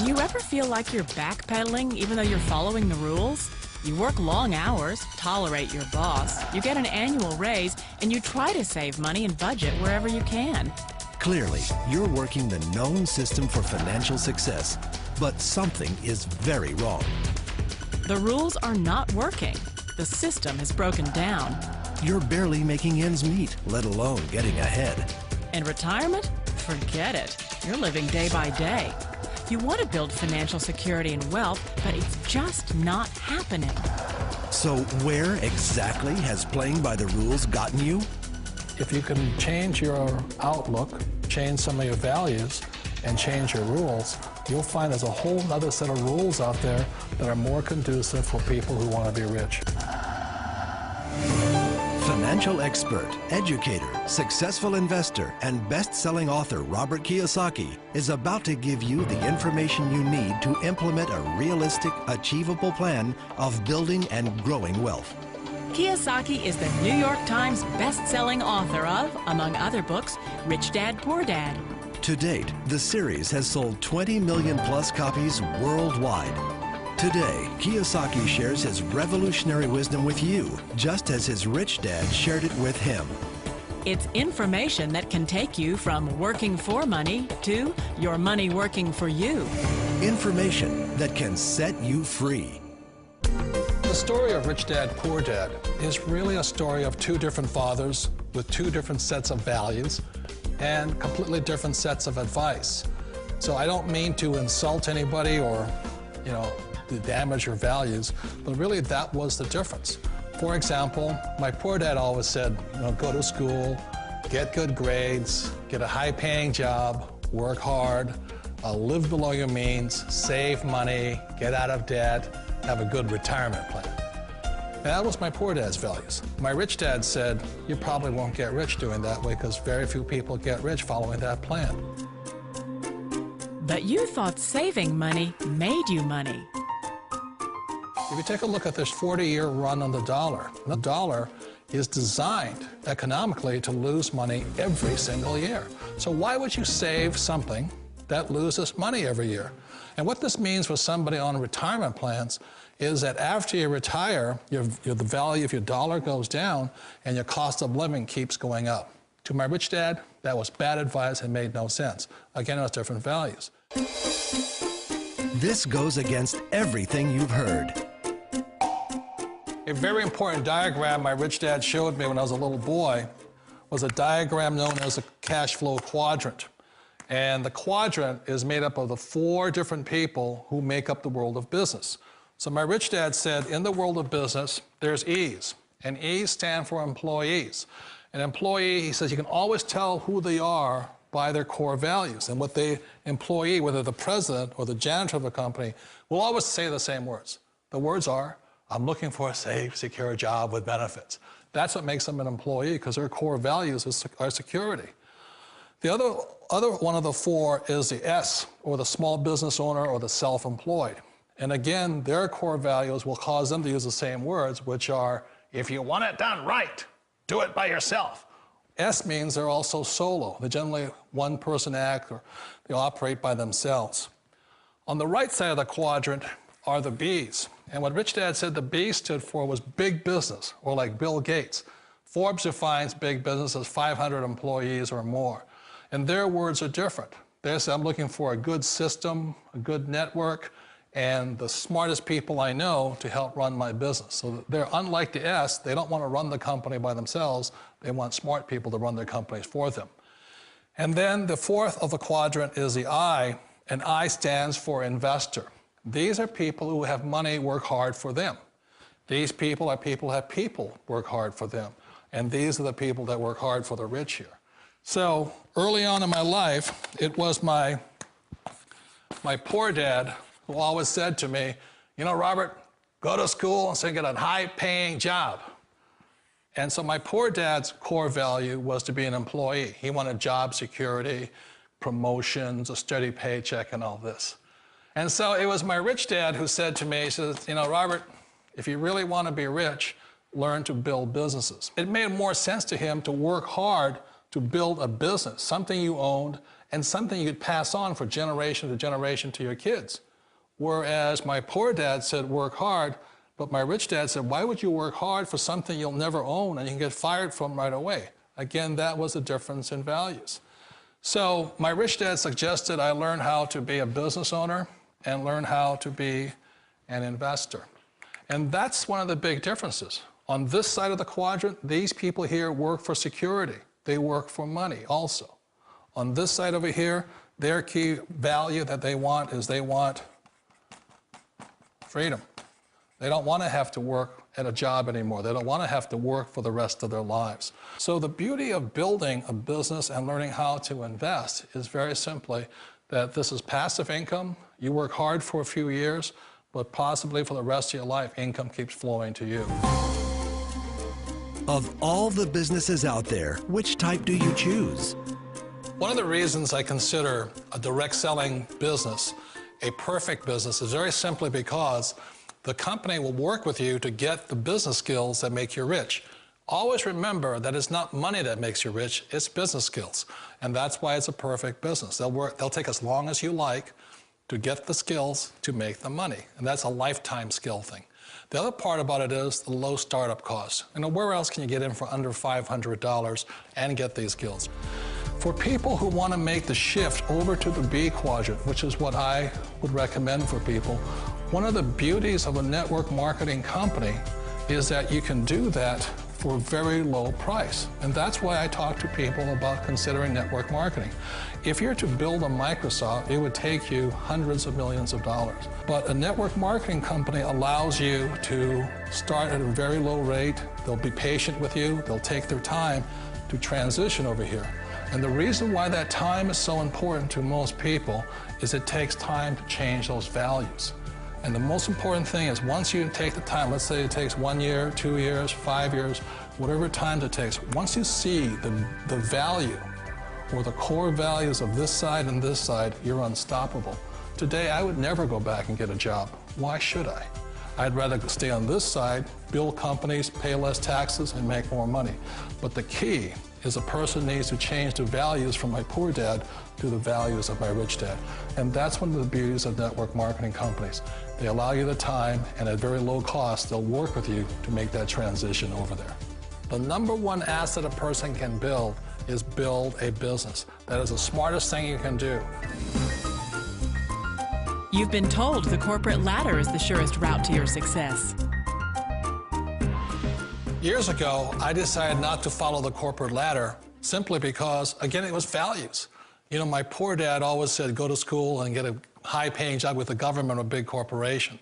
Do you ever feel like you're backpedaling even though you're following the rules? You work long hours, tolerate your boss, you get an annual raise, and you try to save money and budget wherever you can. Clearly, you're working the known system for financial success, but something is very wrong. The rules are not working. The system has broken down. You're barely making ends meet, let alone getting ahead. And retirement? Forget it. You're living day by day. You want to build financial security and wealth, but it's just not happening. So where exactly has playing by the rules gotten you? If you can change your outlook, change some of your values, and change your rules, you'll find there's a whole other set of rules out there that are more conducive for people who want to be rich. Financial expert, educator, successful investor, and best-selling author Robert Kiyosaki is about to give you the information you need to implement a realistic, achievable plan of building and growing wealth. Kiyosaki is the New York Times best-selling author of, among other books, Rich Dad, Poor Dad. To date, the series has sold 20 million plus copies worldwide. Today, Kiyosaki shares his revolutionary wisdom with you, just as his rich dad shared it with him. It's information that can take you from working for money to your money working for you. Information that can set you free. The story of Rich Dad, Poor Dad is really a story of two different fathers with two different sets of values and completely different sets of advice. So I don't mean to insult anybody or, to damage your values, but really that was the difference. For example, my poor dad always said, go to school, get good grades, get a high-paying job, work hard, live below your means, save money, get out of debt, have a good retirement plan. And that was my poor dad's values. My rich dad said, you probably won't get rich doing that way because very few people get rich following that plan. But you thought saving money made you money. If you take a look at this 40-year run on the dollar is designed economically to lose money every single year. So why would you save something that loses money every year? And what this means for somebody on retirement plans is that after you retire, the value of your dollar goes down and your cost of living keeps going up. To my rich dad, that was bad advice and made no sense. Again, it was different values. This goes against everything you've heard. A very important diagram my rich dad showed me when I was a little boy was a diagram known as a cash flow quadrant. And the quadrant is made up of the 4 different people who make up the world of business. So my rich dad said, in the world of business, there's E's, and E's stand for employees. An employee, he says, you can always tell who they are by their core values. And what the employee, whether the president or the janitor of a company, will always say the same words. The words are, I'm looking for a safe, secure job with benefits. That's what makes them an employee, because their core values are security. The other one of the 4 is the S, or the small business owner or the self-employed. And again, their core values will cause them to use the same words, which are, if you want it done right, do it by yourself. S means they're also solo. They're generally one-person act, or they operate by themselves. On the right side of the quadrant are the B's. And what Rich Dad said the B stood for was big business, or like Bill Gates. Forbes defines big business as 500 employees or more. And their words are different. They say, I'm looking for a good system, a good network, and the smartest people I know to help run my business. So they're unlike the S. They don't want to run the company by themselves. They want smart people to run their companies for them. And then the 4th of the quadrant is the I, and I stands for investor. These are people who have money work hard for them. These people are people who have people work hard for them. And these are the people that work hard for the rich here. So early on in my life, it was my poor dad who always said to me, Robert, go to school and so get a high-paying job. And so my poor dad's core value was to be an employee. He wanted job security, promotions, a steady paycheck, and all this. And so it was my rich dad who said to me, he says, Robert, if you really want to be rich, learn to build businesses. It made more sense to him to work hard to build a business, something you owned and something you could pass on for generation to generation to your kids. Whereas my poor dad said, work hard, but my rich dad said, why would you work hard for something you'll never own and you can get fired from right away? Again, that was a difference in values. So my rich dad suggested I learn how to be a business owner and learn how to be an investor. And that's one of the big differences. On this side of the quadrant, these people here work for security. They work for money also. On this side over here, their key value that they want is they want freedom. They don't want to have to work at a job anymore. They don't want to have to work for the rest of their lives. So the beauty of building a business and learning how to invest is very simply that this is passive income. You work hard for a few years, but possibly for the rest of your life, income keeps flowing to you. Of all the businesses out there, which type do you choose? One of the reasons I consider a direct selling business a perfect business is very simply because the company will work with you to get the business skills that make you rich. Always remember that it's not money that makes you rich, it's business skills. And that's why it's a perfect business. They'll take as long as you like to get the skills to make the money. And that's a lifetime skill thing. The other part about it is the low startup cost. You know, where else can you get in for under $500 and get these skills? For people who want to make the shift over to the B quadrant, which is what I would recommend for people, one of the beauties of a network marketing company is that you can do that for a very low price. And that's why I talk to people about considering network marketing. If you're to build a Microsoft, it would take you hundreds of millions of dollars. But a network marketing company allows you to start at a very low rate. They'll be patient with you. They'll take their time to transition over here. And the reason why that time is so important to most people is it takes time to change those values. And the most important thing is once you take the time, let's say it takes 1 year, 2 years, 5 years, whatever time it takes, once you see the value or the core values of this side and this side, you're unstoppable. Today, I would never go back and get a job. Why should I? I'd rather stay on this side, build companies, pay less taxes, and make more money. But the key is a person needs to change the values from my poor dad to the values of my rich dad. And that's one of the beauties of network marketing companies. They allow you the time, and at very low cost, they'll work with you to make that transition over there. The number one asset a person can build is build a business. That is the smartest thing you can do. You've been told the corporate ladder is the surest route to your success. Years ago, I decided not to follow the corporate ladder simply because, again, it was values. You know, my poor dad always said, go to school and get a high-paying job with the government or a big corporation.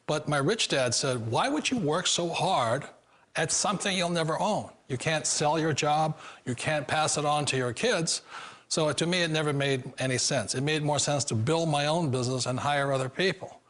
But my rich dad said, why would you work so hard at something you'll never own? You can't sell your job. You can't pass it on to your kids. So to me, it never made any sense. It made more sense to build my own business and hire other people.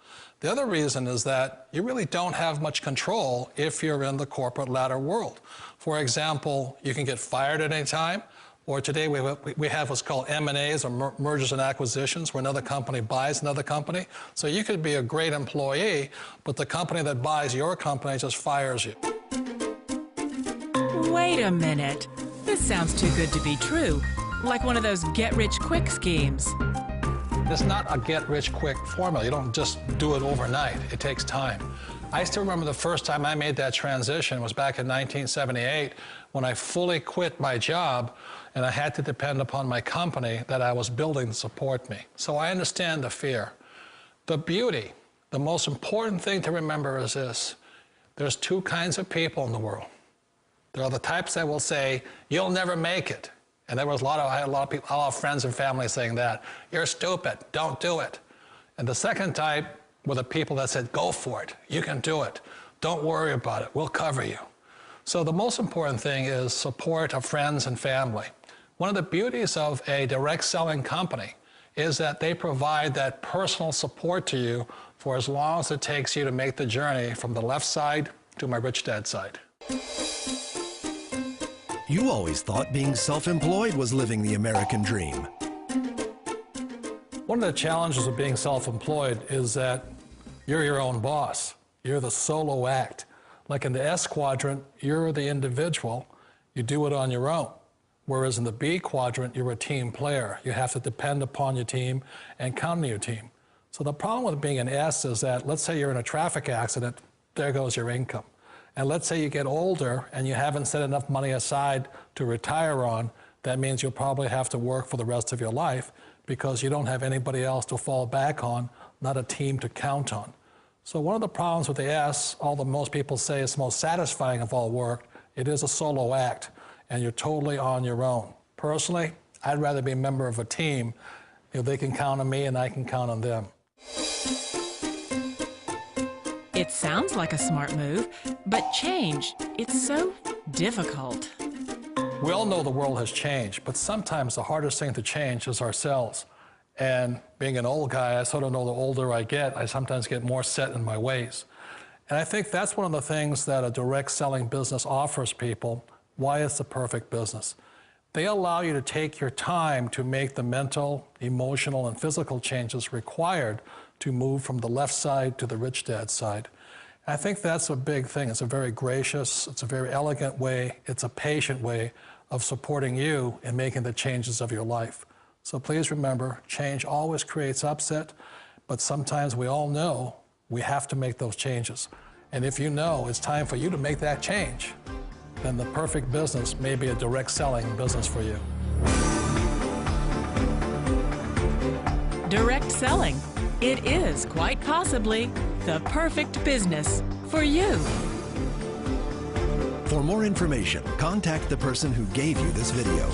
The other reason is that you really don't have much control if you're in the corporate ladder world. For example, you can get fired at any time, or today we have what's called M&As, or mergers and acquisitions, where another company buys another company. So you could be a great employee, but the company that buys your company just fires you. Wait a minute. This sounds too good to be true. Like one of those get-rich-quick schemes. It's not a get-rich-quick formula. You don't just do it overnight. It takes time. I still remember the first time I made that transition was back in 1978 when I fully quit my job and I had to depend upon my company that I was building to support me. So I understand the fear. The beauty, the most important thing to remember is this. There's two kinds of people in the world. There are the types that will say, you'll never make it. And there was I had a lot of people, a lot of friends and family saying that. You're stupid, don't do it. And the second type were the people that said, go for it, you can do it. Don't worry about it, we'll cover you. So the most important thing is support of friends and family. One of the beauties of a direct selling company is that they provide that personal support to you for as long as it takes you to make the journey from the left side to my rich dad side. You always thought being self-employed was living the American dream. One of the challenges of being self-employed is that you're your own boss. You're the solo act. Like in the S quadrant, you're the individual. You do it on your own. Whereas in the B quadrant, you're a team player. You have to depend upon your team and count on your team. So the problem with being an S is that, let's say you're in a traffic accident, there goes your income. And let's say you get older and you haven't set enough money aside to retire on, that means you'll probably have to work for the rest of your life because you don't have anybody else to fall back on, not a team to count on. So one of the problems with the S, although most people say it's the most satisfying of all work, it is a solo act, and you're totally on your own. Personally, I'd rather be a member of a team. They can count on me and I can count on them. It sounds like a smart move, but change, it's so difficult. We all know the world has changed, but sometimes the hardest thing to change is ourselves. And being an old guy, I sort of know the older I get, I sometimes get more set in my ways. And I think that's one of the things that a direct selling business offers people, why it's the perfect business. They allow you to take your time to make the mental, emotional, and physical changes required to move from the left side to the rich dad side. And I think that's a big thing. It's a very gracious, it's a very elegant way, it's a patient way of supporting you in making the changes of your life. So please remember, change always creates upset, but sometimes we all know we have to make those changes. And if you know it's time for you to make that change, then the perfect business may be a direct selling business for you. Direct selling. It is quite possibly the perfect business for you. For more information, contact the person who gave you this video.